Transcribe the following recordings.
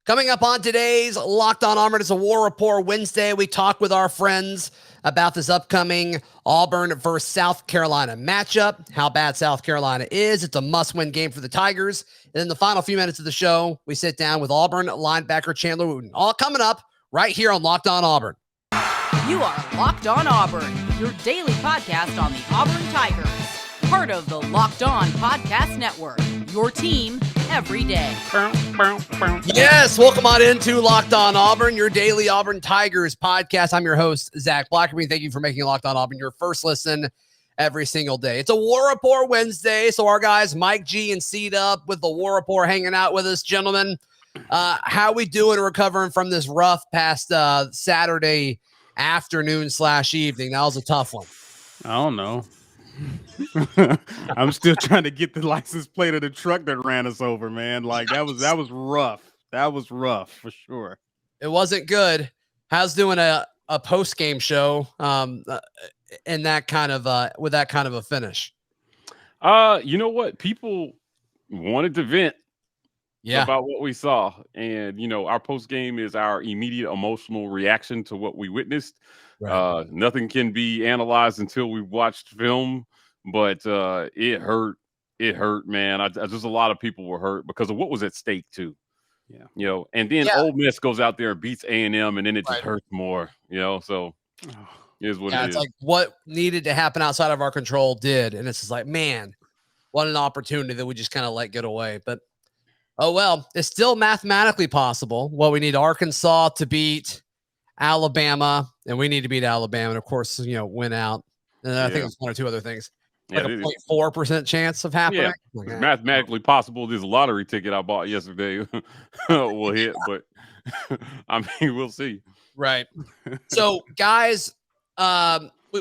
Coming up on today's Locked On Auburn, it's a War Rapport Wednesday. We talk with our friends about this upcoming Auburn versus South Carolina matchup, how bad South Carolina is. It's a must-win game for the Tigers. And in the final few minutes of the show, we sit down with Auburn linebacker Chandler Wooten. All coming up right here on Locked On Auburn. You are Locked On Auburn, your daily podcast on the Auburn Tigers. Part of the Locked On Podcast Network, your team every day. Yes, welcome on into Locked On Auburn, your daily Auburn Tigers podcast. I'm your host, Zac Blackerby. Thank you for making Locked On Auburn your first listen every single day. It's a War Rapport Wednesday, so our guys Mike G and C-Dub with the War Rapport hanging out with us. Gentlemen, how we doing recovering from this rough past Saturday afternoon/evening? That was a tough one. I don't know. I'm still trying to get the license plate of the truck that ran us over, man. Like that was rough. That was rough for sure. It wasn't good. How's doing a post-game show in that kind of with that kind of a finish? You know what? People wanted to vent about what we saw. And our post-game is our immediate emotional reaction to what we witnessed. Right. Nothing can be analyzed until we've watched film, but it hurt. It hurt, man. Just a lot of people were hurt because of what was at stake too. Yeah, and then Ole Miss goes out there and beats A&M, and then it just hurts more. So is what it is. It's like what needed to happen outside of our control did, and it's just like, man, what an opportunity that we just kind of let get away. But oh well, it's still mathematically possible. Well, we need Arkansas to beat Alabama, and we need to beat Alabama, and of course, win out. And I think it's one or two other things. Like a 0.4% chance of happening. Yeah, mathematically possible. This lottery ticket I bought yesterday will hit, but I mean, we'll see. Right. So, guys,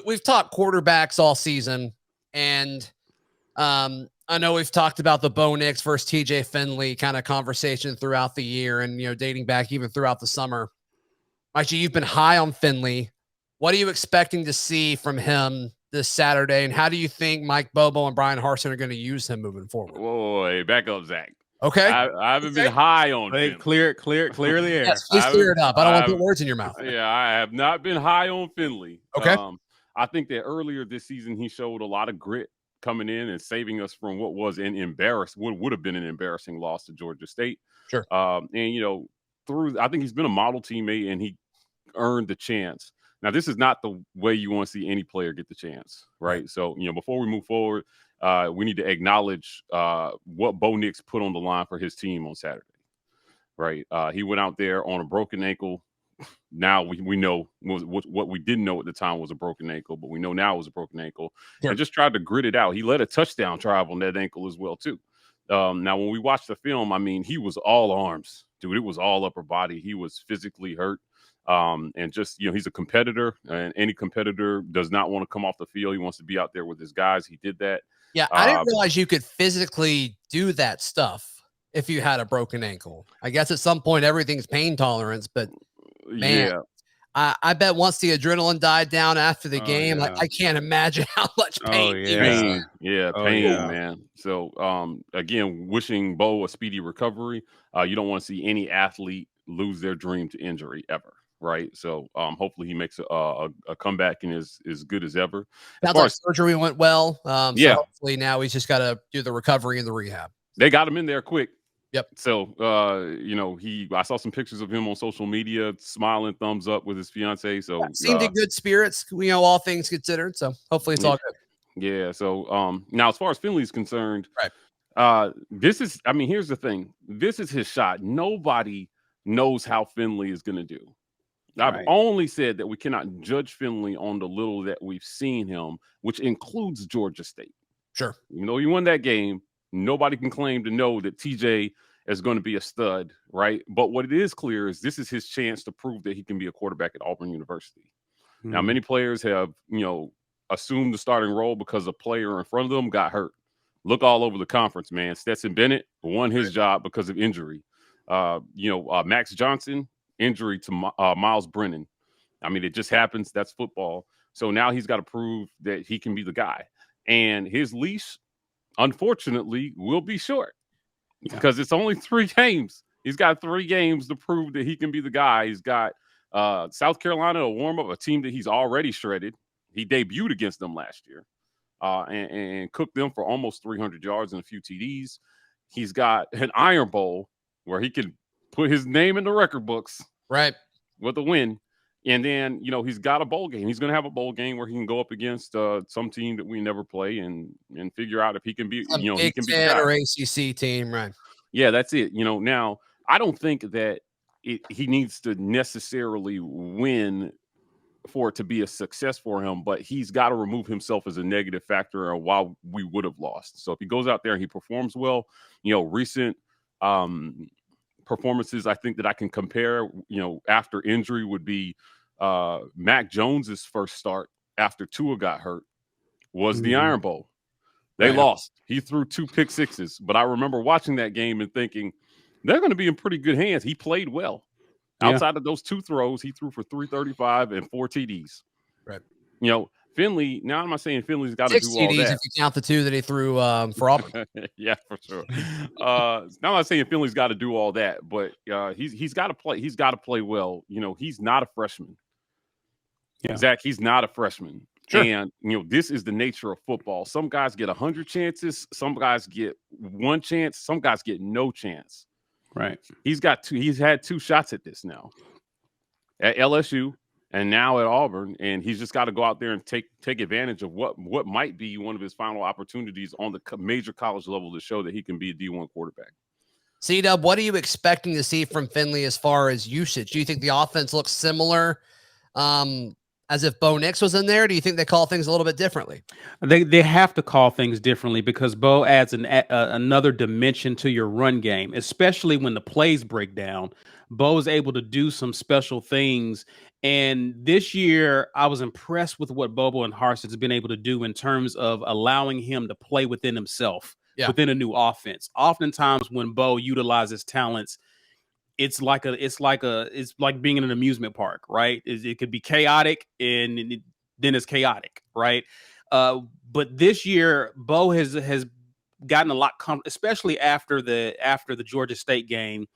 we've talked quarterbacks all season, and I know we've talked about the Bo Nix versus TJ Finley kind of conversation throughout the year, and dating back even throughout the summer. Actually, you've been high on Finley. What are you expecting to see from him this Saturday, and how do you think Mike Bobo and Brian Harsin are going to use him moving forward? Whoa, hey, back up, Zach. Okay. I haven't been high on him. Clear the air. Yes, please clear it up. I don't want to put words in your mouth. Yeah, I have not been high on Finley. Okay. I think that earlier this season he showed a lot of grit coming in and saving us from what was what would have been an embarrassing loss to Georgia State. Sure. And I think he's been a model teammate, and he earned the chance. Now, this is not the way you want to see any player get the chance, right? So, before we move forward, we need to acknowledge what Bo Nix put on the line for his team on Saturday, right? He went out there on a broken ankle. Now we know what we didn't know at the time was a broken ankle, but we know now it was a broken ankle. Sure. And just tried to grit it out. He led a touchdown drive on that ankle as well, too. Now, when we watched the film, I mean, he was all arms, dude. It was all upper body. He was physically hurt. And just, he's a competitor, and any competitor does not want to come off the field. He wants to be out there with his guys. He did that. Yeah. I didn't realize you could physically do that stuff if you had a broken ankle. I guess at some point everything's pain tolerance, but man, I bet once the adrenaline died down after the game, I can't imagine how much pain. Pain, man. So, again, wishing Bo a speedy recovery. You don't want to see any athlete lose their dream to injury ever. Right. So hopefully he makes a comeback and is as good as ever. Sounds like surgery went well. So hopefully now he's just got to do the recovery and the rehab. They got him in there quick. Yep. So, I saw some pictures of him on social media, smiling, thumbs up with his fiance. So seemed in good spirits, all things considered. So hopefully it's all good. Yeah. So now as far as Finley's concerned, right. Here's the thing. This is his shot. Nobody knows how Finley is going to do. I've only said that we cannot judge Finley on the little that we've seen him, which includes Georgia State. Sure. You won that game. Nobody can claim to know that TJ is going to be a stud, right? But what it is clear is this is his chance to prove that he can be a quarterback at Auburn University. Mm-hmm. Now, many players have, assumed the starting role because a player in front of them got hurt. Look all over the conference, man. Stetson Bennett won his job because of injury. Max Johnson, injury to Miles Brennan. I mean, it just happens. That's football. So now he's got to prove that he can be the guy. And his leash, unfortunately, will be short because it's only 3 games. He's got 3 games to prove that he can be the guy. He's got South Carolina to warm up, a team that he's already shredded. He debuted against them last year and cooked them for almost 300 yards and a few TDs. He's got an Iron Bowl where he can put his name in the record books, right, with a win. And then, he's got a bowl game. He's going to have a bowl game where he can go up against some team that we never play and figure out if he can be, he can be the guy. Or ACC team, right? Yeah, that's it. Now I don't think that he needs to necessarily win for it to be a success for him, but he's got to remove himself as a negative factor or why we would have lost. So if he goes out there and he performs well, recent performances I think that I can compare, after injury would be Mac Jones's first start after Tua got hurt was the Iron Bowl. They lost. He threw 2 pick sixes, but I remember watching that game and thinking they're going to be in pretty good hands. He played well. Outside of those 2 throws, he threw for 335 and 4 TDs. Right. Finley, now I'm not saying Finley's got to do all TDs that. If you count the 2 that he threw for Auburn. Yeah, for sure. Now I'm not saying Finley's got to do all that, but he's got to play. He's got to play well. He's not a freshman. Yeah. Zach, he's not a freshman. Sure. And, this is the nature of football. Some guys get 100 chances. Some guys get 1 chance. Some guys get no chance. Right. He's had 2 shots at this now at LSU and now at Auburn. And he's just got to go out there and take advantage of what might be one of his final opportunities on the major college level to show that he can be a D1 quarterback. C-Dub, what are you expecting to see from Finley as far as usage? Do you think the offense looks similar as if Bo Nix was in there? Do you think they call things a little bit differently? They have to call things differently because Bo adds another dimension to your run game, especially when the plays break down. Bo is able to do some special things. And this year, I was impressed with what Bobo and Harsin has been able to do in terms of allowing him to play within himself, within a new offense. Oftentimes when Bo utilizes talents, it's like being in an amusement park, right? It could be chaotic and then it's chaotic, right? But this year, Bo has gotten a lot, especially after the Georgia State game.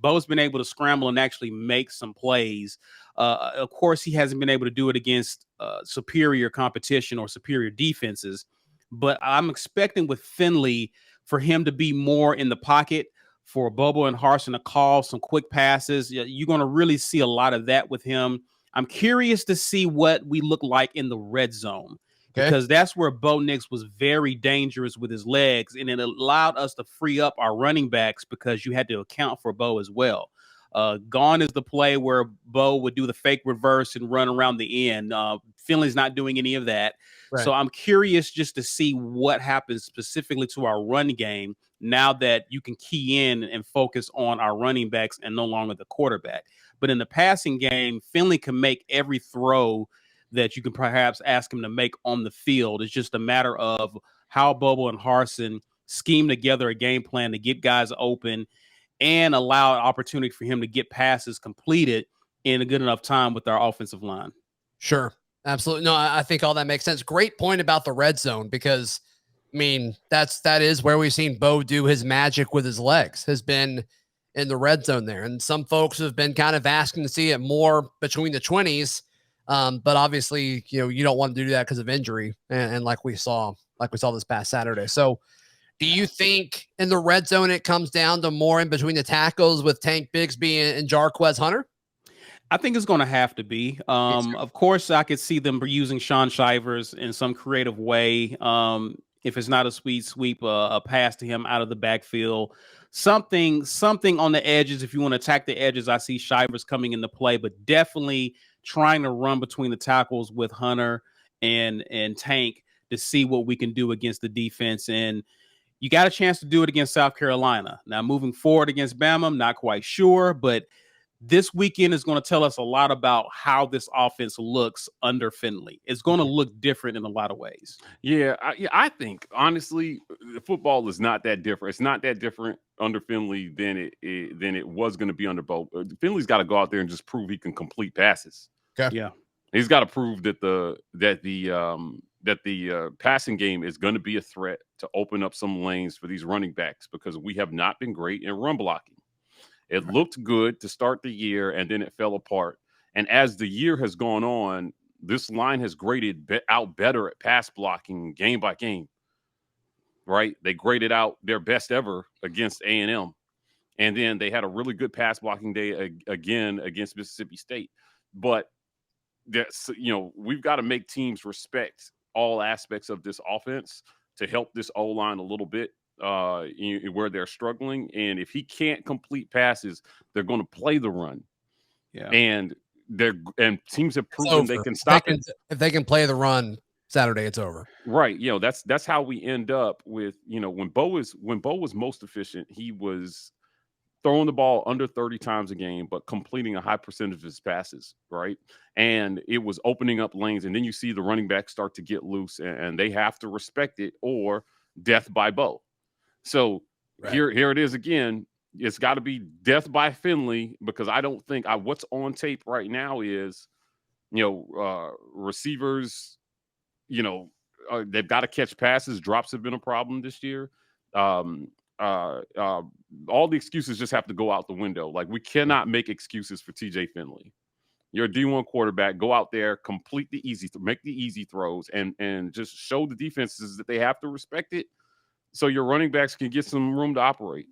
Bo's been able to scramble and actually make some plays. Of course, he hasn't been able to do it against superior competition or superior defenses, but I'm expecting with Finley for him to be more in the pocket, for Bobo and Harsin to call some quick passes. You're going to really see a lot of that with him. I'm curious to see what we look like in the red zone, because that's where Bo Nix was very dangerous with his legs, and it allowed us to free up our running backs because you had to account for Bo as well. Gone is the play where Bo would do the fake reverse and run around the end. Finley's not doing any of that. Right. So I'm curious just to see what happens specifically to our run game now that you can key in and focus on our running backs and no longer the quarterback. But in the passing game, Finley can make every throw that you can perhaps ask him to make on the field. It's just a matter of how Bobo and Harsin scheme together a game plan to get guys open and allow an opportunity for him to get passes completed in a good enough time with our offensive line. Sure. Absolutely. No, I think all that makes sense. Great point about the red zone, because that is where we've seen Bo do his magic with his legs, has been in the red zone there. And some folks have been kind of asking to see it more between the 20s. But obviously, you don't want to do that because of injury. And like we saw this past Saturday. So do you think in the red zone, it comes down to more in between the tackles with Tank Bigsby and Jarquez Hunter? I think it's going to have to be. Of course, I could see them using Sean Shivers in some creative way. If it's not a sweep, a pass to him out of the backfield, something on the edges. If you want to attack the edges, I see Shivers coming into play, but definitely trying to run between the tackles with Hunter and Tank to see what we can do against the defense. And you got a chance to do it against South Carolina. Now, moving forward against Bama, I'm not quite sure, but this weekend is going to tell us a lot about how this offense looks under Finley. It's going to look different in a lot of ways. Yeah, I think, honestly, football is not that different. It's not that different under Finley than it was going to be under Bo. Finley's got to go out there and just prove he can complete passes. Okay. Yeah. He's got to prove that the passing game is going to be a threat to open up some lanes for these running backs, because we have not been great in run blocking. It looked good to start the year, and then it fell apart. And as the year has gone on, this line has graded out better at pass blocking game by game, right? They graded out their best ever against A&M. And then they had a really good pass blocking day again against Mississippi State. But that's, we've got to make teams respect all aspects of this offense to help this O-line a little bit where they're struggling. And if he can't complete passes, they're going to play the run. Yeah. And teams have proven they can stop it. If they can play the run Saturday, it's over. Right. That's how we end up with, when Bo was most efficient, he was throwing the ball under 30 times a game, but completing a high percentage of his passes, right? And it was opening up lanes. And then you see the running backs start to get loose, and they have to respect it, or death by Bo. So right. Here it is again. It's got to be death by Finley, because I don't think what's on tape right now is, receivers, they've got to catch passes. Drops have been a problem this year. All the excuses just have to go out the window. Like, we cannot make excuses for TJ Finley. You're a D1 quarterback. Go out there, complete the make the easy throws, and just show the defenses that they have to respect it, so your running backs can get some room to operate.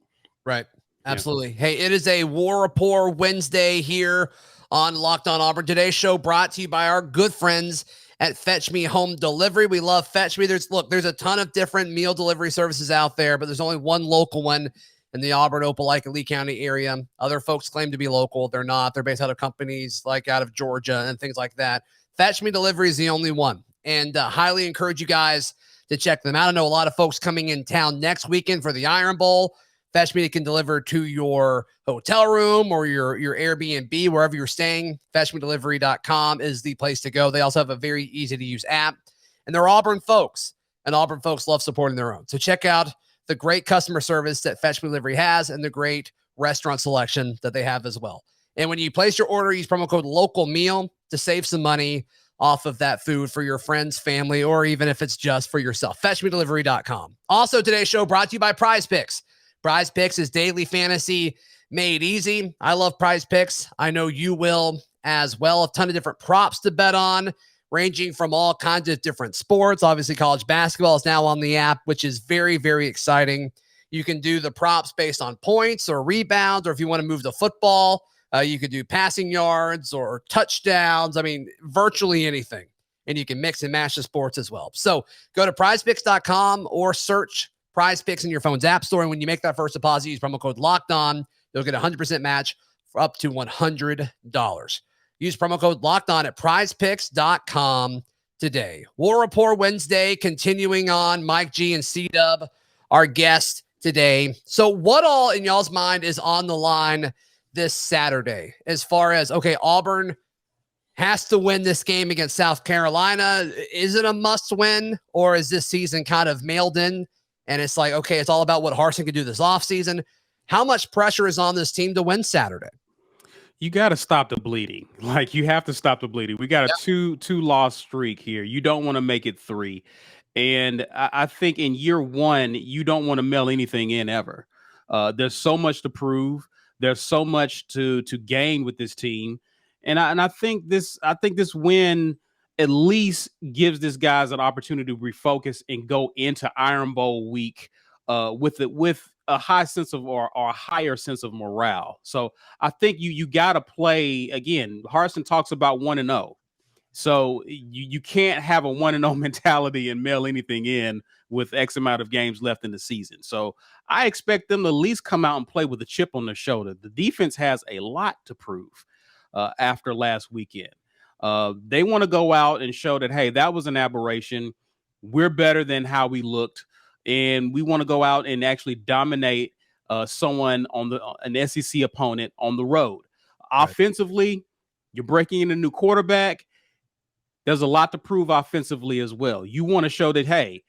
Right. Absolutely. Yeah. Hey, it is a War Rapport Wednesday here on Locked On Auburn. Today's show brought to you by our good friends at Fetch Me Home Delivery. We love Fetch Me. There's a ton of different meal delivery services out there, but there's only one local one in the Auburn, Opelika, Lee County area. Other folks claim to be local. They're not. They're based out of companies like out of Georgia and things like that. Fetch Me Delivery is the only one, and highly encourage you guys to check them out. I know a lot of folks coming in town next weekend for the Iron Bowl. Fetch Me can deliver to your hotel room or your Airbnb, wherever you're staying. FetchMeDelivery.com is the place to go. They also have a very easy-to-use app. And they're Auburn folks, and Auburn folks love supporting their own. So check out the great customer service that Fetch Me Delivery has, and the great restaurant selection that they have as well. And when you place your order, use promo code LOCALMEAL to save some money off of that food for your friends, family, or even if it's just for yourself. FetchMeDelivery.com. Also, today's show brought to you by Prize Picks. Prize Picks is daily fantasy made easy. I love Prize Picks. I know you will as well. A ton of different props to bet on, ranging from all kinds of different sports. Obviously, college basketball is now on the app, which is very, very exciting. You can do the props based on points or rebounds, or if you want to move the football, you could do passing yards or touchdowns. I mean, virtually anything. And you can mix and match the sports as well. So go to prizepicks.com or search Prize Picks in your phone's app store. And when you make that first deposit, use promo code LOCKEDON. You'll get a 100% match for up to $100. Use promo code LOCKEDON at prizepicks.com today. War Rapport Wednesday, continuing on. Mike G and C-Dub, our guest today. So what all in y'all's mind is on the line this Saturday? As far as, okay, Auburn has to win this game against South Carolina. Is it a must win, or is this season kind of mailed in? And it's like, okay, it's all about what Harsin can do this offseason. How much pressure is on this team to win Saturday? You got to stop the bleeding. Like, you have to stop the bleeding. We got a two-loss streak here. You don't want to make it 3. And I think in year 1, you don't want to mail anything in ever. There's so much to prove. There's so much to gain with this team. And I think this win at least gives this guys an opportunity to refocus and go into Iron Bowl week with a high sense of or a higher sense of morale. So I think you got to play again. Harsin talks about 1-0. So you can't have a 1-0 mentality and mail anything in with X amount of games left in the season. So I expect them to at least come out and play with a chip on their shoulder. The defense has a lot to prove after last weekend. They want to go out and show that, hey, that was an aberration. We're better than how we looked. And we want to go out and actually dominate someone on an SEC opponent on the road. Right. Offensively, you're breaking in a new quarterback. There's a lot to prove offensively as well. You want to show that, hey,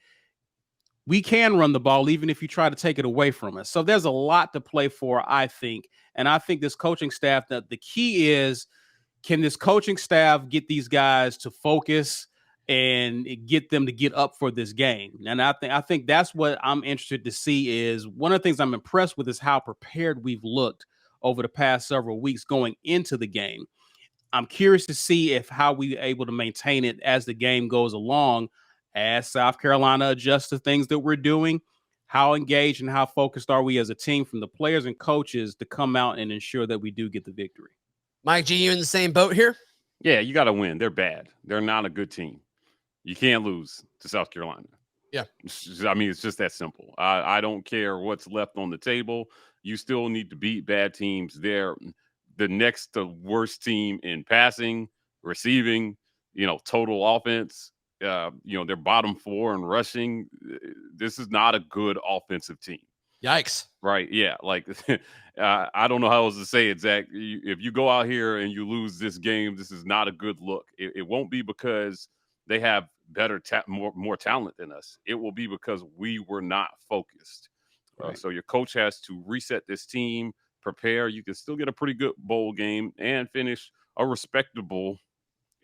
we can run the ball even if you try to take it away from us. So there's a lot to play for, I think. And I think this coaching staff, that the key is, can this coaching staff get these guys to focus and get them to get up for this game? And I think that's what I'm interested to see. Is one of the things I'm impressed with is how prepared we've looked over the past several weeks going into the game. I'm curious to see if how we able to maintain it as the game goes along, as South Carolina adjusts to things that we're doing. How engaged and how focused are we as a team from the players and coaches to come out and ensure that we do get the victory? Mike G, you in the same boat here? Yeah, you got to win. They're bad. They're not a good team. You can't lose to South Carolina. Yeah. I mean, it's just that simple. I don't care what's left on the table. You still need to beat bad teams. They're the next to worst team in passing, receiving, total offense. They're bottom 4 in rushing. This is not a good offensive team. Yikes. Right. Yeah. Like, I don't know how else to say it, Zach. If you go out here and you lose this game, this is not a good look. It won't be because they have better, more talent than us. It will be because we were not focused. Right. So your coach has to reset this team, prepare. You can still get a pretty good bowl game and finish a respectable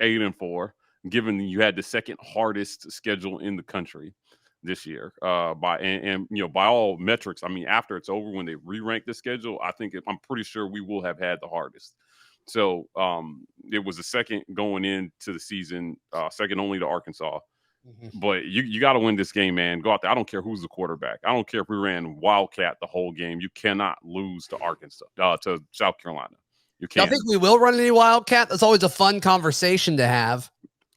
8-4, given you had the second hardest schedule in the country this year. By all metrics, I mean, after it's over, when they re-rank the schedule, I'm pretty sure we will have had the hardest. So it was the second going into the season, second only to Arkansas. Mm-hmm. But you got to win this game, man. Go out there. I don't care who's the quarterback. I don't care if we ran Wildcat the whole game. You cannot lose to Arkansas, to South Carolina. You can't. I think we will run any Wildcat. That's always a fun conversation to have.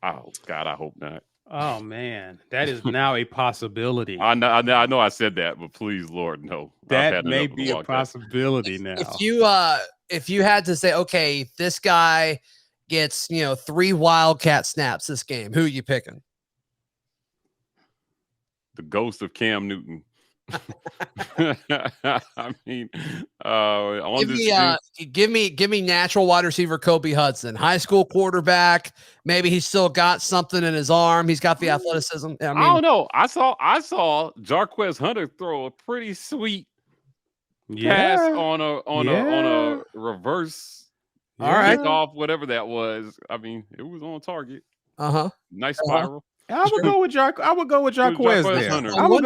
Oh, God, I hope not. Oh, man. That is now a possibility. I know I said that, but please, Lord, no. That may be a possibility now. If you had to say, okay, this guy gets, 3 Wildcat snaps this game, who are you picking? The ghost of Cam Newton. I mean, give me natural wide receiver Kobe Hudson, high school quarterback. Maybe he's still got something in his arm. He's got the athleticism. I don't know. I saw Jarquez Hunter throw a pretty sweet pass on a reverse. All right, off whatever that was. I mean, it was on target. Nice spiral. I would go with Jarquez there. I would go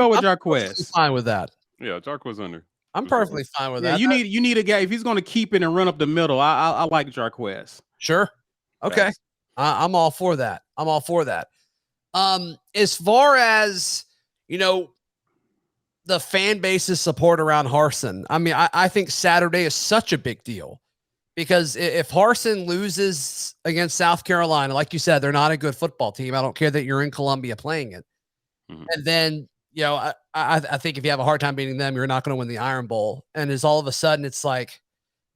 with Jarquez. Fine with that. Yeah, Jarquez Hunter. I'm perfectly fine with that. You need a guy if he's going to keep it and run up the middle. I like Jarquez. Sure. Okay. I'm all for that. As far as the fan base's support around Harsin, I mean, I think Saturday is such a big deal. Because if Harsin loses against South Carolina, like you said, they're not a good football team. I don't care that you're in Columbia playing it. Mm-hmm. And then, I think if you have a hard time beating them, you're not going to win the Iron Bowl. And all of a sudden, it's like,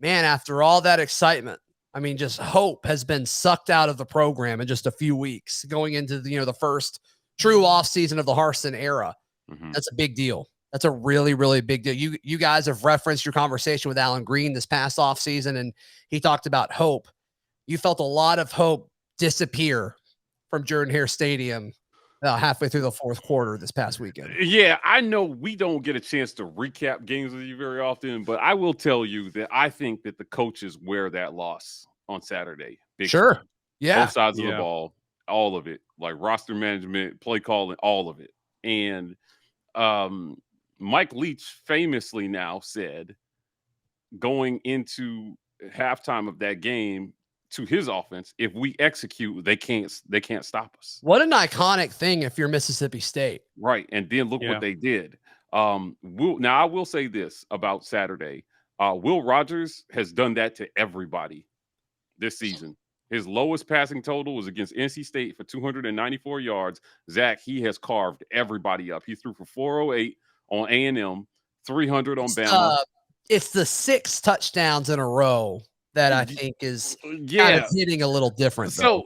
man, after all that excitement, I mean, just hope has been sucked out of the program in just a few weeks going into the first true offseason of the Harsin era. Mm-hmm. That's a big deal. That's a really, really big deal. You guys have referenced your conversation with Alan Green this past offseason, and he talked about hope. You felt a lot of hope disappear from Jordan-Hare Stadium halfway through the fourth quarter this past weekend. Yeah, I know we don't get a chance to recap games with you very often, but I will tell you that I think that the coaches wear that loss on Saturday. Sure. Time. Yeah. Both sides of the ball, all of it, like roster management, play calling, all of it. And Mike Leach famously now said, going into halftime of that game, to his offense, if we execute, they can't stop us. What an iconic thing if you're Mississippi State. Right. And then look what they did. Now I will say this about Saturday. Will Rogers has done that to everybody this season. His lowest passing total was against NC State for 294 yards. Zach, he has carved everybody up. He threw for 408 on A&M, 300 on Bama. It's the 6 touchdowns in a row that I think is kind of hitting a little different. So,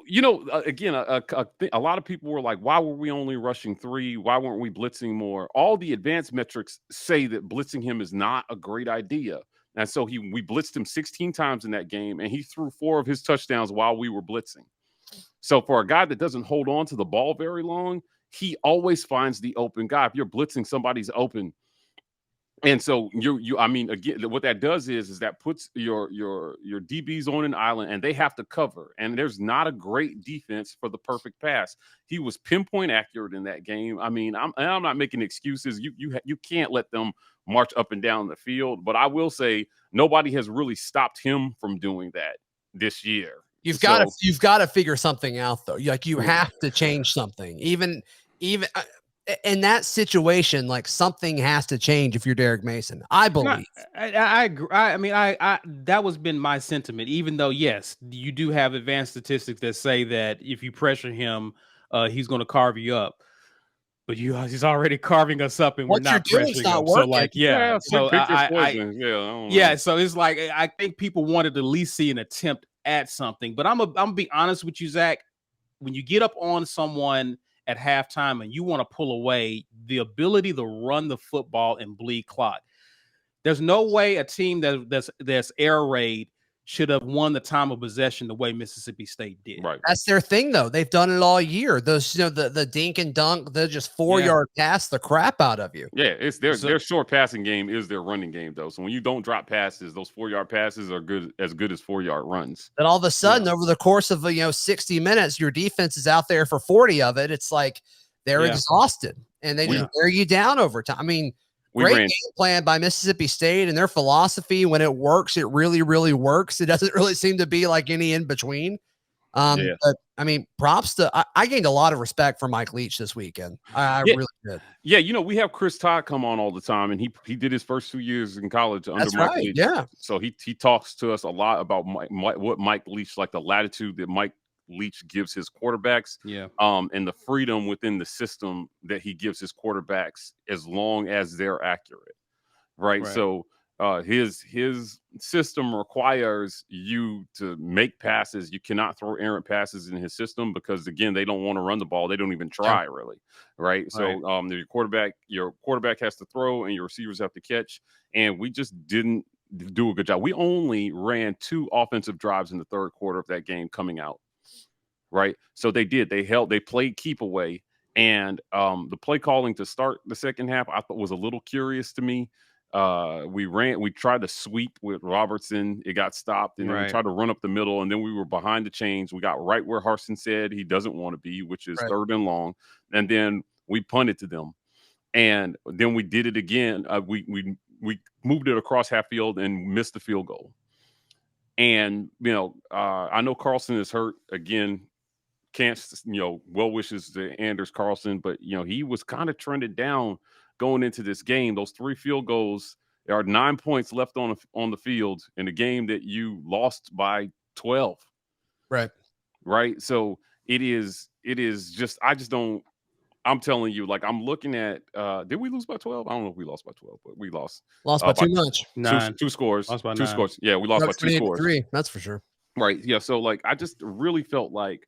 again, a lot of people were like, why were we only rushing 3? Why weren't we blitzing more? All the advanced metrics say that blitzing him is not a great idea. And so we blitzed him 16 times in that game, and he threw 4 of his touchdowns while we were blitzing. So for a guy that doesn't hold on to the ball very long, he always finds the open guy. If you're blitzing, somebody's open. And so I mean, again, what that does is that puts your DBs on an island, and they have to cover. And there's not a great defense for the perfect pass. He was pinpoint accurate in that game. I mean, I'm not making excuses. You can't let them march up and down the field. But I will say nobody has really stopped him from doing that this year. You've got to figure something out, though. Like, you have to change something. Even in that situation, like, something has to change if you're Derek Mason, I believe. I agree. I mean, that was been my sentiment, even though, yes, you do have advanced statistics that say that if you pressure him, he's going to carve you up. But he's already carving us up, and we're not pressuring him. So, like, so it's like, I think people wanted to at least see an attempt at something. But I'm gonna be honest with you, Zach. When you get up on someone at halftime and you want to pull away, the ability to run the football and bleed clock. There's no way a team that's air raid should have won the time of possession the way Mississippi State did. Right. That's their thing, though. They've done it all year. Those, the dink and dunk, they're just 4-yard pass the crap out of you. Yeah, it's their short passing game is their running game, though. So when you don't drop passes, those 4-yard passes are good as 4-yard runs. Then all of a sudden, over the course of 60 minutes, your defense is out there for 40 of it. It's like they're exhausted, and they just wear you down over time. I mean, great game plan by Mississippi State, and their philosophy, when it works, it really, really works. It doesn't really seem to be like any in between. But I mean, props to I gained a lot of respect for Mike Leach this weekend. I really did. Yeah, we have Chris Todd come on all the time, and he did his first 2 years in college under Mike Leach. Yeah. So he talks to us a lot about what Mike Leach, like the latitude that Mike Leach gives his quarterbacks, and the freedom within the system that he gives his quarterbacks as long as they're accurate, right? So his system requires you to make passes. You cannot throw errant passes in his system because, again, they don't want to run the ball. They don't even try, really, right? So your quarterback has to throw, and your receivers have to catch, and we just didn't do a good job. We only ran 2 offensive drives in the third quarter of that game coming out. Right. So they played keep away. And the play calling to start the second half, I thought was a little curious to me. We tried to sweep with Robertson. It got stopped. And then we tried to run up the middle. And then we were behind the chains. We got right where Harsin said he doesn't want to be, which is third and long. And then we punted to them. And then we did it again. We moved it across half field and missed the field goal. And, I know Carlson is hurt again. Can't, well wishes to Anders Carlson, but he was kind of trended down going into this game. Those 3 field goals, there are 9 points left on the field in a game that you lost by 12. Right. So it is just, I'm telling you, like, I'm looking at, did we lose by 12? I don't know if we lost by 12, but we lost by too much. 2 scores. Lost by 2 scores. Yeah, we lost by 2 scores. 3, that's for sure. Right. Yeah. So, like, I just really felt like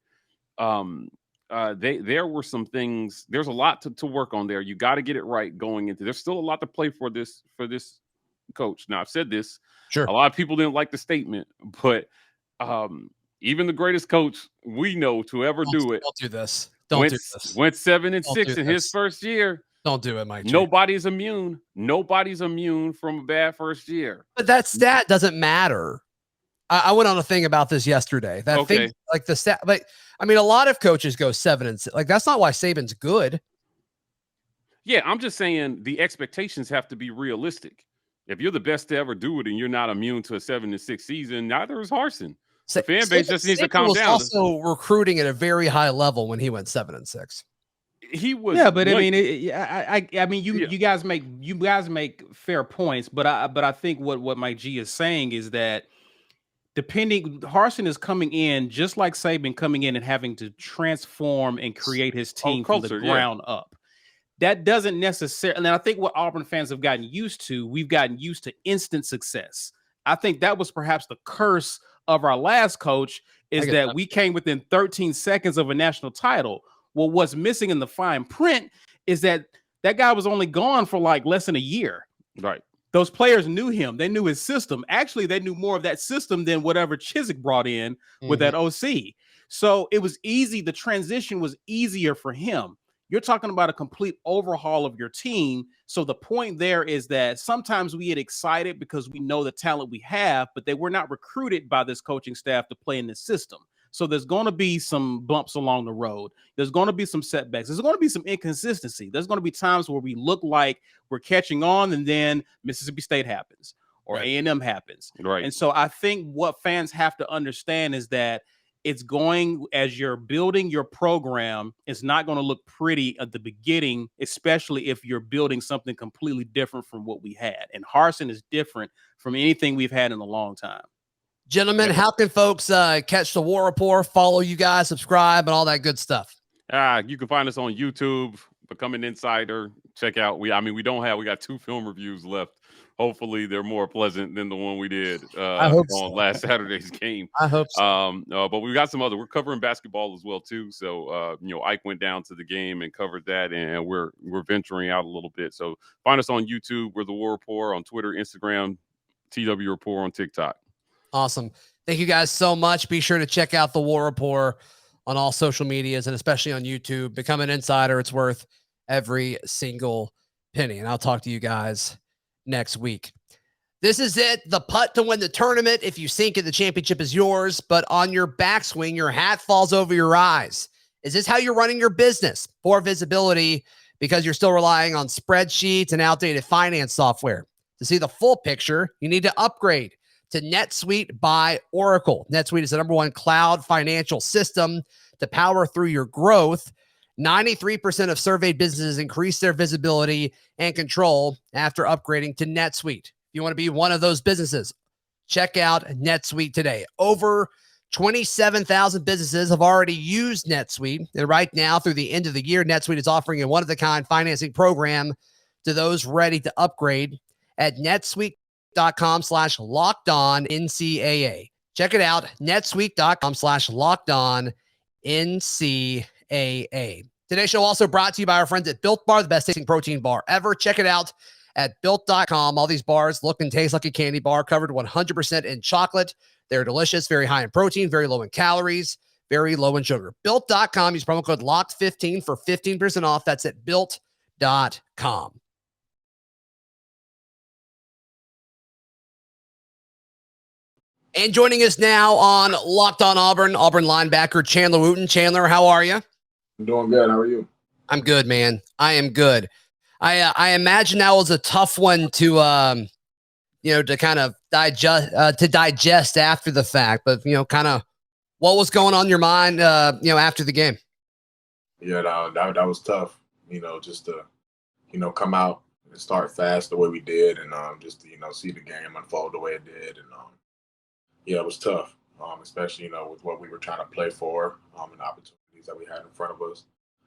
there were some things. There's a lot to work on there. You got to get it right going into. There's still a lot to play for this coach. Now, I've said this. Sure. A lot of people didn't like the statement, but even the greatest coach we know to ever do it. Don't do this. Went 7-6 in his first year. Don't do it, Mike. Nobody's immune. Nobody's immune from a bad first year. But that stat doesn't matter. I went on a thing about this yesterday. That thing, like the stat, but I mean, a lot of coaches go 7-6. Like, that's not why Saban's good. Yeah, I'm just saying the expectations have to be realistic. If you're the best to ever do it and you're not immune to a 7-6 season, neither is Harsin. The fan base just needs to calm down. Also recruiting at a very high level when he went 7-6. He was, but I mean, you guys make fair points, but I think what Mike G is saying is that Harsin is coming in just like Saban coming in and having to transform and create his team from the ground up. That doesn't necessarily, and I think what Auburn fans have gotten used to, we've gotten used to instant success. I think that was perhaps the curse of our last coach, is that we came within 13 seconds of a national title. Well, what's missing in the fine print is that guy was only gone for like less than a year. Right. Those players knew him. They knew his system. Actually, they knew more of that system than whatever Chiswick brought in with that OC. So it was easy. The transition was easier for him. You're talking about a complete overhaul of your team. So the point there is that sometimes we get excited because we know the talent we have, but they were not recruited by this coaching staff to play in this system. So there's going to be some bumps along the road. There's going to be some setbacks. There's going to be some inconsistency. There's going to be times where we look like we're catching on, and then Mississippi State happens or Right. A&M happens. Right. And so I think what fans have to understand is that it's going, as you're building your program, it's not going to look pretty at the beginning, especially if you're building something completely different from what we had. And Harsin is different from anything we've had in a long time. Gentlemen, how can folks catch the War Rapport, follow you guys, subscribe, and all that good stuff? You can find us on YouTube, Become an Insider. Check out, we got 2 film reviews left. Hopefully they're more pleasant than the one we did on last Saturday's game. I hope so. But we got some other. We're covering basketball as well too. So Ike went down to the game and covered that, and we're venturing out a little bit. So find us on YouTube. We're the War Rapport on Twitter, Instagram, TW Rapport on TikTok. Awesome. Thank you guys so much. Be sure to check out the War Rapport on all social medias and especially on YouTube. Become an insider. It's worth every single penny. And I'll talk to you guys next week. This is it. The putt to win the tournament. If you sink it, the championship is yours. But on your backswing, your hat falls over your eyes. Is this how you're running your business? Poor visibility because you're still relying on spreadsheets and outdated finance software. To see the full picture, you need to upgrade to NetSuite by Oracle. NetSuite is the #1 cloud financial system to power through your growth. 93% of surveyed businesses increase their visibility and control after upgrading to NetSuite. If you want to be one of those businesses, check out NetSuite today. Over 27,000 businesses have already used NetSuite. And right now, through the end of the year, NetSuite is offering a one-of-a-kind financing program to those ready to upgrade at netsuite.com/lockedonncaa. Check it out, netsuite.com/lockedonncaa. Today's show also brought to you by our friends at Built Bar, the best tasting protein bar ever. Check it out at built.com. All these bars look and taste like a candy bar, covered 100% in chocolate. They're delicious, very high in protein, very low in calories, very low in sugar. Built.com. Use promo code LOCKED15 for 15% off. That's at built.com. And joining us now on Locked On Auburn, Auburn linebacker Chandler Wooten. Chandler, how are you? I'm doing good. How are you? I'm good, man. I am good. I imagine that was a tough one to to kind of digest after the fact, but kind of what was going on in your mind after the game? Yeah, that was tough. Just to come out and start fast the way we did, and just to see the game unfold the way it did, and it was tough, especially with what we were trying to play for, and the opportunities that we had in front of us.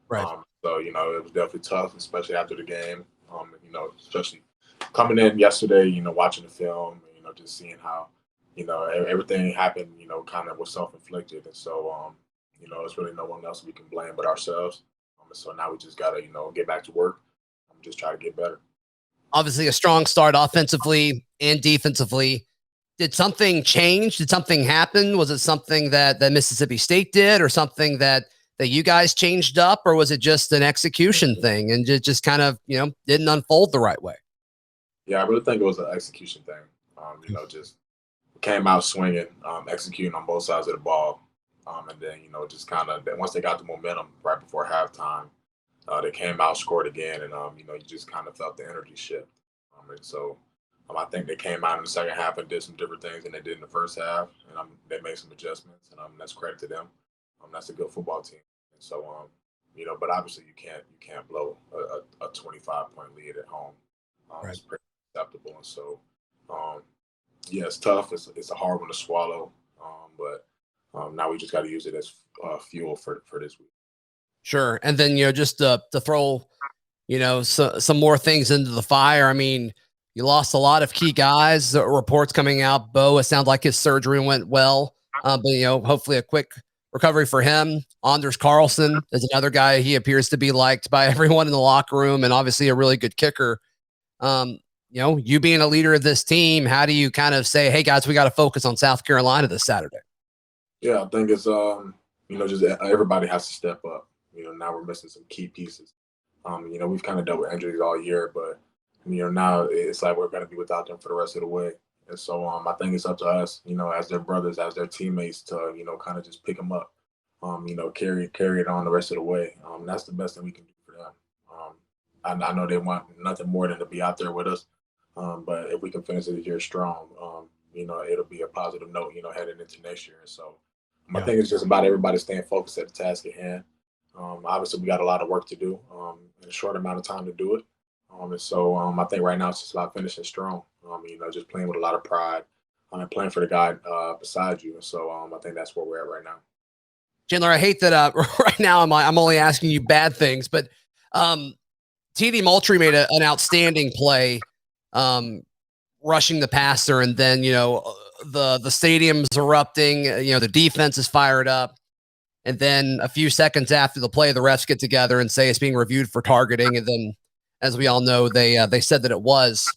Right. So it was definitely tough, especially after the game. Especially coming in yesterday, watching the film, just seeing how everything happened, kind of was self-inflicted, and so it's really no one else we can blame but ourselves. So now we just gotta get back to work and just try to get better. Obviously, a strong start offensively and defensively. Did something change? Did something happen? Was it something that Mississippi State did, or something that you guys changed up, or was it just an execution thing and just kind of, didn't unfold the right way? Yeah, I really think it was an execution thing. Just came out swinging, executing on both sides of the ball. And then, just kind of, once they got the momentum right before halftime, they came out, scored again. And, you just kind of felt the energy shift. And so I think they came out in the second half and did some different things than they did in the first half. And they made some adjustments, and that's credit to them. That's a good football team. And so, but obviously you can't blow a 25-point lead at home. Right. It's pretty acceptable. And so, it's tough. It's a hard one to swallow. But now we just got to use it as fuel for this week. Sure. And then, just to throw, some more things into the fire. I mean, you lost a lot of key guys. The reports coming out, Bo, it sounds like his surgery went well. But, hopefully a quick recovery for him. Anders Carlson is another guy. He appears to be liked by everyone in the locker room, and obviously a really good kicker. You being a leader of this team, how do you kind of say, hey guys, we got to focus on South Carolina this Saturday? Yeah, I think it's, just everybody has to step up. now we're missing some key pieces. We've kind of dealt with injuries all year, but now it's like we're going to be without them for the rest of the way. And so I think it's up to us, as their brothers, as their teammates, to kind of just pick them up, carry it on the rest of the way. That's the best thing we can do for them. I know they want nothing more than to be out there with us, but if we can finish this year strong, it'll be a positive note, heading into next year. And so I think it's just about everybody staying focused at the task at hand. Obviously, we got a lot of work to do in a short amount of time to do it. And so I think right now it's just about finishing strong, just playing with a lot of pride and playing for the guy beside you. And so I think that's where we're at right now. Chandler, I hate that right now I'm only asking you bad things, but TD Moultrie made an outstanding play rushing the passer, and then, the stadium's erupting, the defense is fired up. And then a few seconds after the play, the refs get together and say it's being reviewed for targeting. And then, as we all know, they said that it was.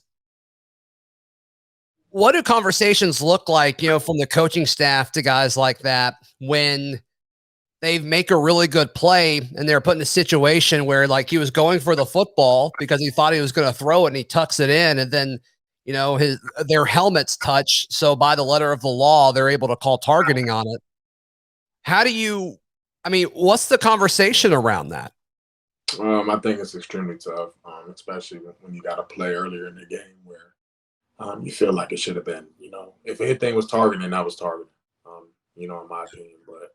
What do conversations look like, from the coaching staff to guys like that when they make a really good play and they're put in a situation where, like, he was going for the football because he thought he was going to throw it and he tucks it in, and then, their helmets touch. So by the letter of the law, they're able to call targeting on it. What's the conversation around that? I think it's extremely tough, especially when you got a play earlier in the game where you feel like it should have been, if anything was targeting, that was targeting, in my opinion. But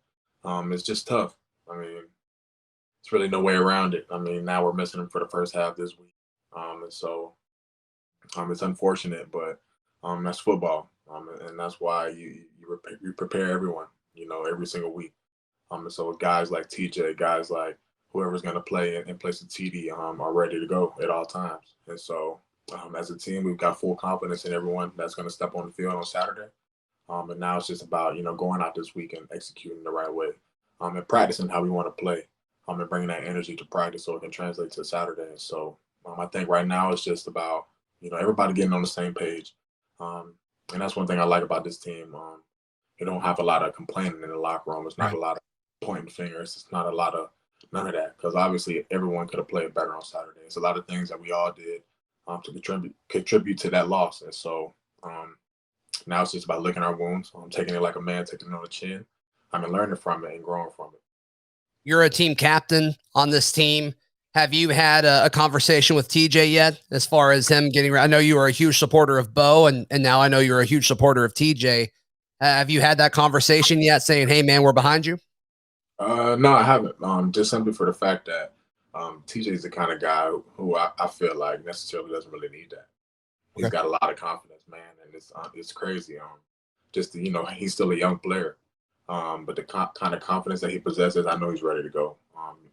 it's just tough. It's really no way around it. Now we're missing him for the first half this week. And so it's unfortunate, but that's football. And that's why you prepare everyone, every single week. And so guys like TJ, guys like whoever's going to play in place of TD are ready to go at all times. And so as a team, we've got full confidence in everyone that's going to step on the field on Saturday. And now it's just about, going out this week and executing the right way and practicing how we want to play and bringing that energy to practice so it can translate to Saturday. And so I think right now it's just about, everybody getting on the same page. And that's one thing I like about this team. You don't have a lot of complaining in the locker room. It's not a lot of pointing fingers. It's not a lot of none of that, because obviously everyone could have played better on Saturday. It's a lot of things that we all did to contribute to that loss. And so now it's just about licking our wounds, taking it like a man, taking it on the chin, learning from it and growing from it. You're a team captain on this team. Have you had a conversation with TJ yet as far as him getting – I know you were a huge supporter of Bo, and now I know you're a huge supporter of TJ. Have you had that conversation yet saying, hey, man, we're behind you? No, I haven't. Just simply for the fact that TJ is the kind of guy who I feel like necessarily doesn't really need that. He's got a lot of confidence, man, and it's crazy. He's still a young player, but the kind of confidence that he possesses, I know he's ready to go.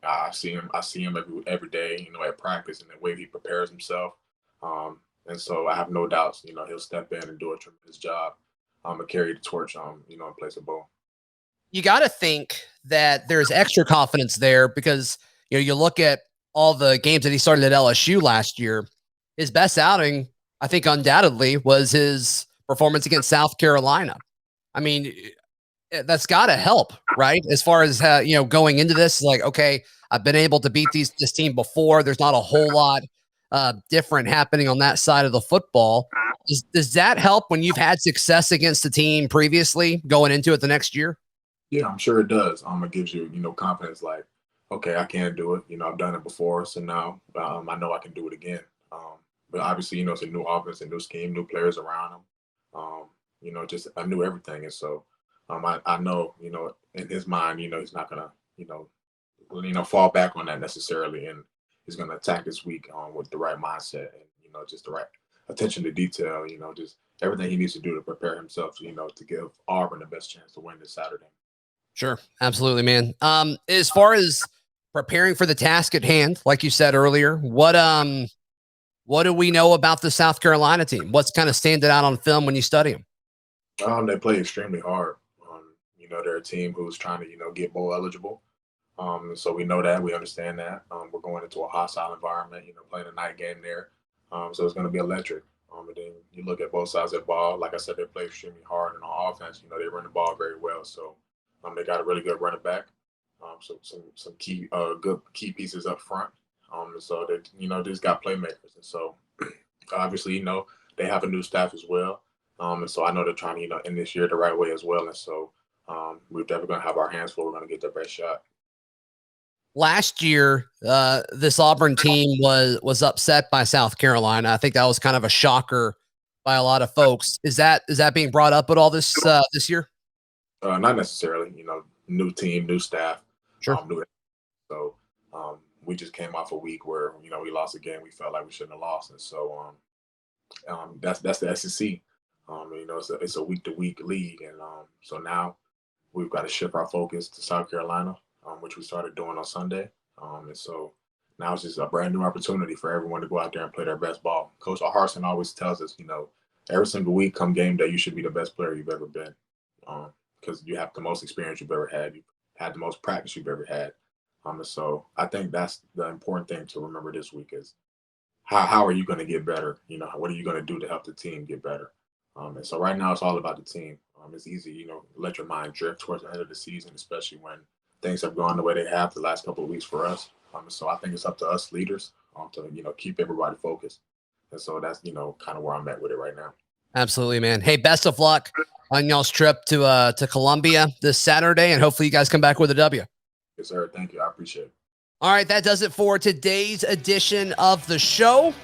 I see him every day, at practice, and the way he prepares himself. And so I have no doubts, he'll step in and do a tremendous job and carry the torch, in place of Bo. You got to think that there's extra confidence there because, you look at all the games that he started at LSU last year. His best outing, I think undoubtedly, was his performance against South Carolina. That's got to help, right? As far as, going into this, like, okay, I've been able to beat this team before. There's not a whole lot different happening on that side of the football. Does that help when you've had success against the team previously going into it the next year? Yeah, I'm sure it does. It gives you, confidence like, okay, I can do it. I've done it before. So now I know I can do it again. But obviously, it's a new offense, a new scheme, new players around him. Just a new everything. And so I know, in his mind, he's not going to, fall back on that necessarily. And he's going to attack this week with the right mindset and, just the right attention to detail, just everything he needs to do to prepare himself, to give Auburn the best chance to win this Saturday. Sure. Absolutely, man. As far as preparing for the task at hand, like you said earlier, what do we know about the South Carolina team? What's kind of standing out on film when you study them? They play extremely hard. They're a team who's trying to, get bowl eligible. So we know that, we understand that. We're going into a hostile environment, playing a night game there. So it's going to be electric. And then you look at both sides of the ball. Like I said, they play extremely hard, and on offense, they run the ball very well. So they got a really good running back. some key good key pieces up front. And so that they just got playmakers, and so obviously they have a new staff as well. And so I know they're trying to end this year the right way as well. And so we're definitely going to have our hands full. We're going to get the best shot. Last year, this Auburn team was upset by South Carolina. I think that was kind of a shocker by a lot of folks. Is that being brought up at all this year? Not necessarily. New team, new staff. Sure. So we just came off a week where we lost a game we felt like we shouldn't have lost, and so that's the SEC. It's a week-to-week league, and so now we've got to shift our focus to South Carolina, which we started doing on Sunday. And so now it's just a brand new opportunity for everyone to go out there and play their best ball. Coach Harsin always tells us, every single week come game day, you should be the best player you've ever been, because you have the most experience you've ever had. You've had the most practice you've ever had. And so I think that's the important thing to remember this week is how are you going to get better? What are you going to do to help the team get better? And so right now it's all about the team. It's easy, let your mind drift towards the end of the season, especially when things have gone the way they have the last couple of weeks for us. So I think it's up to us leaders to, keep everybody focused. And so that's, kind of where I'm at with it right now. Absolutely, man. Hey, best of luck on y'all's trip to Columbia this Saturday, and hopefully you guys come back with a W. Yes, sir. Thank you. I appreciate it. All right, that does it for today's edition of the show.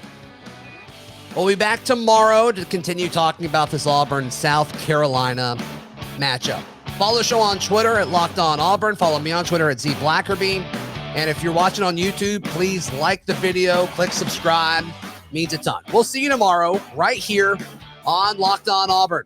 We'll be back tomorrow to continue talking about this Auburn-South Carolina matchup. Follow the show on Twitter at Locked On Auburn. Follow me on Twitter at Zac Blackerby. And if you're watching on YouTube, please like the video, click subscribe. Means a ton. We'll see you tomorrow right here on Locked On Auburn.